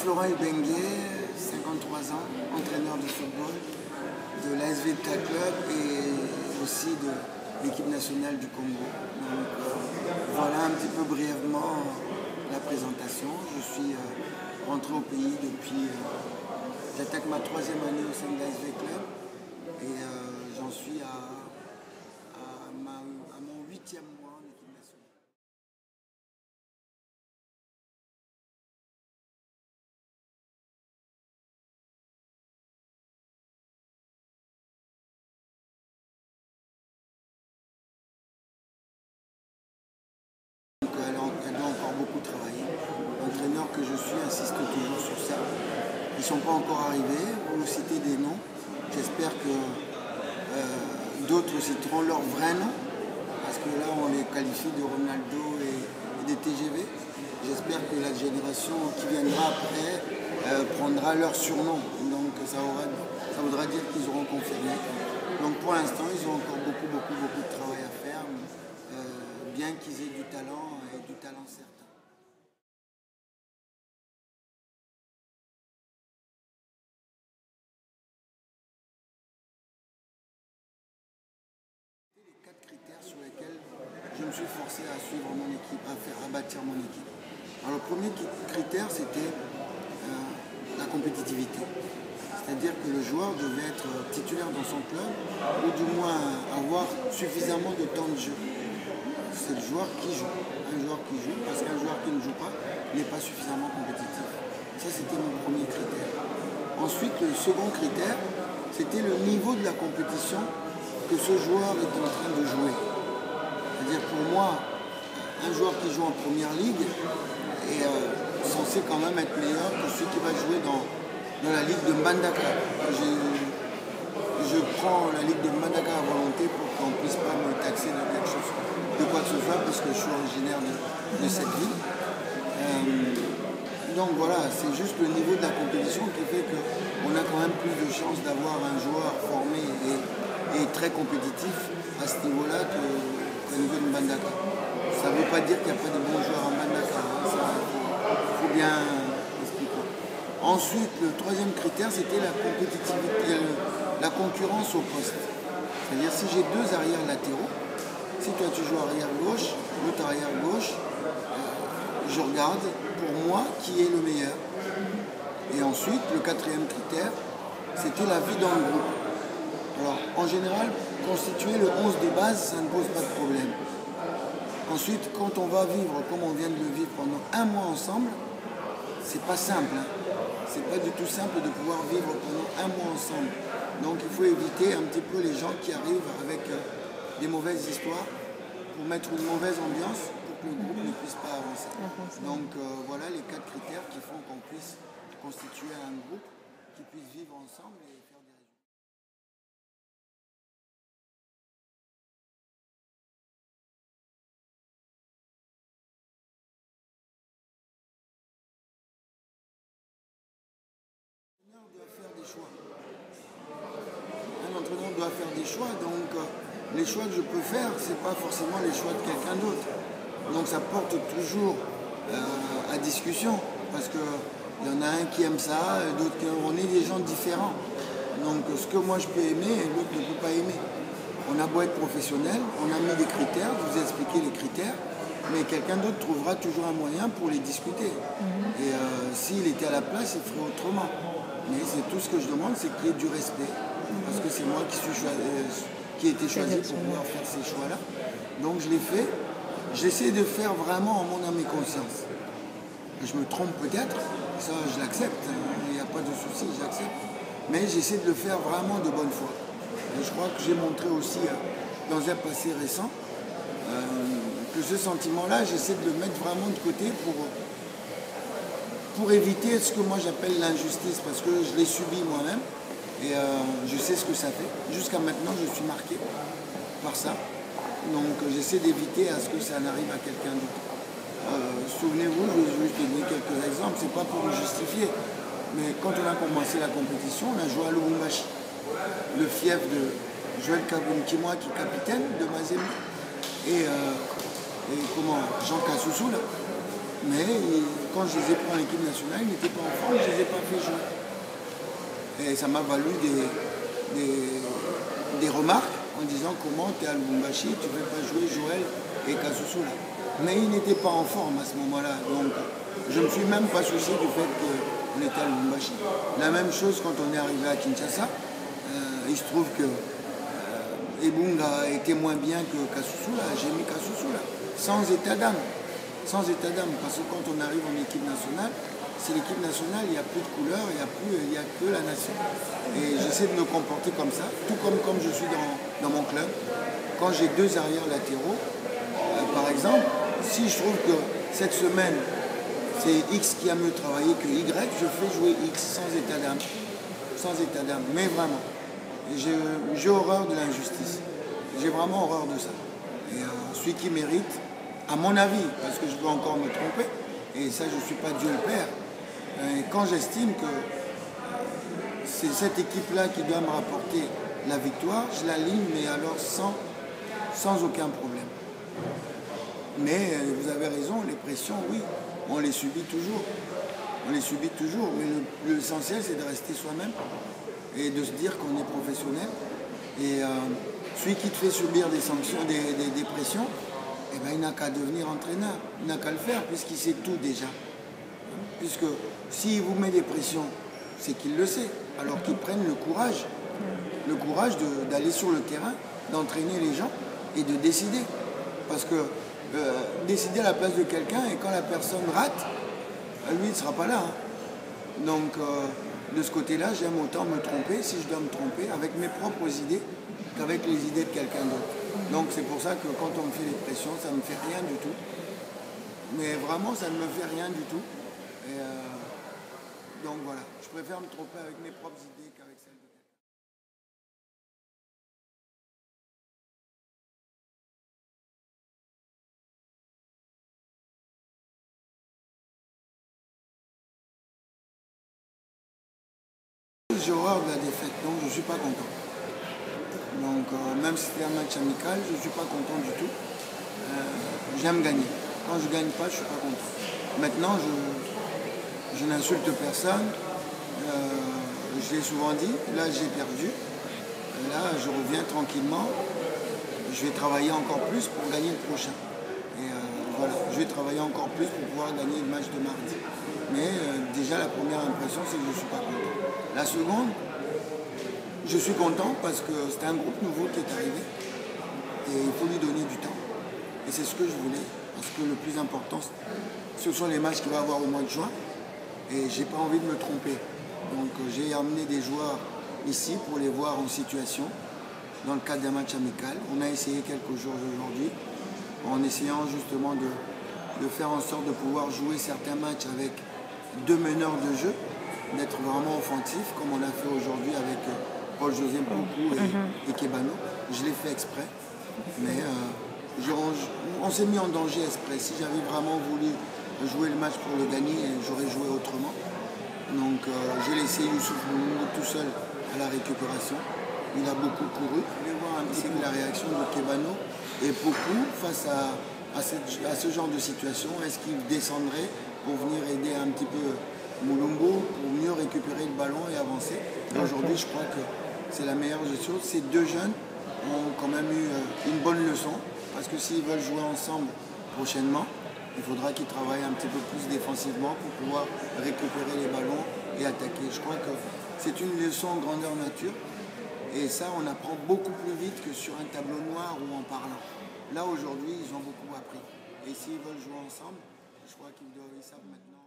Florent Ibengue, 53 ans, entraîneur de football de l'AS Vita Club et aussi de l'équipe nationale du Congo. Donc voilà un petit peu brièvement la présentation. Je suis rentré au pays depuis, j'attaque ma 3e année au sein de l'AS Vita Club et j'en suis à mon 8e mois en équipe nationale. Elle doit encore beaucoup travailler. L'entraîneur que je suis insiste toujours sur ça. Ils ne sont pas encore arrivés. Vous citez des noms. J'espère que d'autres citeront leur vrai nom. Parce que là, on les qualifie de Ronaldo et des TGV. J'espère que la génération qui viendra après prendra leur surnom. Donc ça voudra dire qu'ils auront confirmé. Donc pour l'instant, ils ont encore beaucoup de travail à faire. Bien qu'ils aient du talent et du talent certain. Les 4 critères sur lesquels je me suis forcé à suivre mon équipe, à bâtir mon équipe. Alors le premier critère, c'était la compétitivité. C'est-à-dire que le joueur devait être titulaire dans son club ou du moins avoir suffisamment de temps de jeu. C'est le joueur qui joue. Un joueur qui joue, parce qu'un joueur qui ne joue pas n'est pas suffisamment compétitif. Ça, c'était mon premier critère. Ensuite, le second critère, c'était le niveau de la compétition que ce joueur est en train de jouer. C'est-à-dire pour moi, un joueur qui joue en première ligue est censé quand même être meilleur que celui qui va jouer dans la ligue de Mbandaka. Je prends la ligue de Mbandaka à volonté pour qu'on ne puisse pas me taxer de quelque chose, de quoi que ce soit, parce que je suis originaire de cette ville. Donc voilà, c'est juste le niveau de la compétition qui fait qu'on a quand même plus de chances d'avoir un joueur formé et très compétitif à ce niveau-là qu'au niveau de Mbandaka. Ça ne veut pas dire qu'il n'y a pas de bons joueurs en Mbandaka, il faut bien expliquer. Ensuite, le troisième critère, c'était la compétitivité, la concurrence au poste. C'est-à-dire si j'ai 2 arrières latéraux, si toi tu joues arrière gauche, l'autre arrière gauche, je regarde pour moi qui est le meilleur. Et ensuite, le 4e critère, c'était la vie dans le groupe. Alors, en général, constituer le 11 de base, ça ne pose pas de problème. Ensuite, quand on va vivre comme on vient de le vivre pendant 1 mois ensemble, c'est pas simple. C'est pas du tout simple de pouvoir vivre pendant 1 mois ensemble. Donc il faut éviter un petit peu les gens qui arrivent avec des mauvaises histoires pour mettre une mauvaise ambiance pour que le groupe ne puisse pas avancer. Donc voilà les 4 critères qui font qu'on puisse constituer un groupe qui puisse vivre ensemble et faire des résultats. Doit faire des choix. Un entraîneur doit faire des choix, donc les choix que je peux faire, ce n'est pas forcément les choix de quelqu'un d'autre. Donc ça porte toujours à discussion, parce qu'il y en a un qui aime ça, d'autres qui on est des gens différents. Donc ce que moi je peux aimer, l'autre ne peut pas aimer. On a beau être professionnel, on a mis des critères, je vous ai expliqué les critères, mais quelqu'un d'autre trouvera toujours un moyen pour les discuter. Et s'il était à la place, il ferait autrement. Mais c'est tout ce que je demande, c'est qu'il y ait du respect. Parce que c'est moi qui ai été choisi pour pouvoir faire ces choix-là. Donc je l'ai fait. J'essaie de faire vraiment en mon âme et conscience. Je me trompe peut-être, ça je l'accepte, il n'y a pas de souci, j'accepte. Mais j'essaie de le faire vraiment de bonne foi. Et je crois que j'ai montré aussi dans un passé récent que ce sentiment-là, j'essaie de le mettre vraiment de côté pour éviter ce que moi j'appelle l'injustice, parce que je l'ai subi moi-même et je sais ce que ça fait. Jusqu'à maintenant, je suis marqué par ça. Donc j'essaie d'éviter à ce que ça n'arrive à quelqu'un d'autre. Souvenez-vous, je vais juste donner quelques exemples, c'est pas pour me justifier, mais quand on a commencé la compétition, on a joué à Lubumbashi. Le fief de Joël Kabounkimwa qui est capitaine de Mazembe et Jean Kassoussou là. Mais quand je les ai pris en équipe nationale, ils n'étaient pas en forme, je ne les ai pas fait jouer. Et ça m'a valu des remarques en disant comment tu es à Lubumbashi, tu ne fais pas jouer Joël et Kasusu là. Mais ils n'étaient pas en forme à ce moment-là. Donc je ne me suis même pas soucié du fait qu'on était à Lubumbashi. La même chose quand on est arrivé à Kinshasa. Il se trouve que Ebunga était moins bien que Kasusu là. J'ai mis Kasusu là, sans état d'âme. Sans état d'âme, parce que quand on arrive en équipe nationale, c'est l'équipe nationale, il n'y a plus de couleur, il n'y a que la nation. Et j'essaie de me comporter comme ça, tout comme je suis dans mon club. Quand j'ai deux arrières latéraux, par exemple, si je trouve que cette semaine, c'est X qui a mieux travaillé que Y, je fais jouer X sans état d'âme. Sans état d'âme, mais vraiment. J'ai horreur de l'injustice. J'ai vraiment horreur de ça. Et celui qui mérite, à mon avis, parce que je peux encore me tromper, et ça je ne suis pas Dieu le Père, et quand j'estime que c'est cette équipe-là qui doit me rapporter la victoire, je l'aligne, mais alors sans aucun problème. Mais vous avez raison, les pressions, oui, on les subit toujours. On les subit toujours, mais l'essentiel c'est de rester soi-même et de se dire qu'on est professionnel. Et celui qui te fait subir des sanctions, des pressions, eh ben, il n'a qu'à devenir entraîneur, il n'a qu'à le faire puisqu'il sait tout déjà. Puisque s'il vous met des pressions, c'est qu'il le sait. Alors qu'il prenne le courage d'aller sur le terrain, d'entraîner les gens et de décider. Parce que décider à la place de quelqu'un et quand la personne rate, lui il ne sera pas là. Hein. Donc de ce côté-là, j'aime autant me tromper, si je dois me tromper, avec mes propres idées qu'avec les idées de quelqu'un d'autre. Donc c'est pour ça que quand on me fait des pressions, ça ne me fait rien du tout. Mais vraiment, ça ne me fait rien du tout. Et donc voilà, je préfère me tromper avec mes propres idées qu'avec celles de quelqu'un. J'ai horreur de la défaite, donc je ne suis pas content. Donc même si c'était un match amical, je ne suis pas content du tout. J'aime gagner. Quand je ne gagne pas, je ne suis pas content. Maintenant, je n'insulte personne. Je l'ai souvent dit, là j'ai perdu. Là, je reviens tranquillement. Je vais travailler encore plus pour gagner le prochain. Et voilà, je vais travailler encore plus pour pouvoir gagner le match de mardi. Mais déjà, la première impression, c'est que je ne suis pas content. La seconde, je suis content parce que c'est un groupe nouveau qui est arrivé. Et il faut lui donner du temps. Et c'est ce que je voulais. Parce que le plus important, ce sont les matchs qu'il va y avoir au mois de juin. Et j'ai pas envie de me tromper. Donc j'ai amené des joueurs ici pour les voir en situation dans le cadre d'un match amical. On a essayé quelques jours aujourd'hui en essayant justement de faire en sorte de pouvoir jouer certains matchs avec deux meneurs de jeu, d'être vraiment offensif comme on a fait aujourd'hui avec Paul-José Mpoku et Kebano. Je l'ai fait exprès, mais on s'est mis en danger exprès. Si j'avais vraiment voulu jouer le match pour le gagner, j'aurais joué autrement. Donc j'ai laissé Youssouf Moumoud tout seul à la récupération. Il a beaucoup couru. Je vais voir un petit peu la réaction de Kebano et Poku face à ce genre de situation. Est-ce qu'il descendrait pour venir aider un petit peu Moulumbo pour mieux récupérer le ballon et avancer? Aujourd'hui, je crois que c'est la meilleure des choses. Ces deux jeunes ont quand même eu une bonne leçon parce que s'ils veulent jouer ensemble prochainement, il faudra qu'ils travaillent un petit peu plus défensivement pour pouvoir récupérer les ballons et attaquer. Je crois que c'est une leçon en grandeur nature et ça, on apprend beaucoup plus vite que sur un tableau noir ou en parlant. Là, aujourd'hui, ils ont beaucoup appris. Et s'ils veulent jouer ensemble, je crois qu'ils savent maintenant.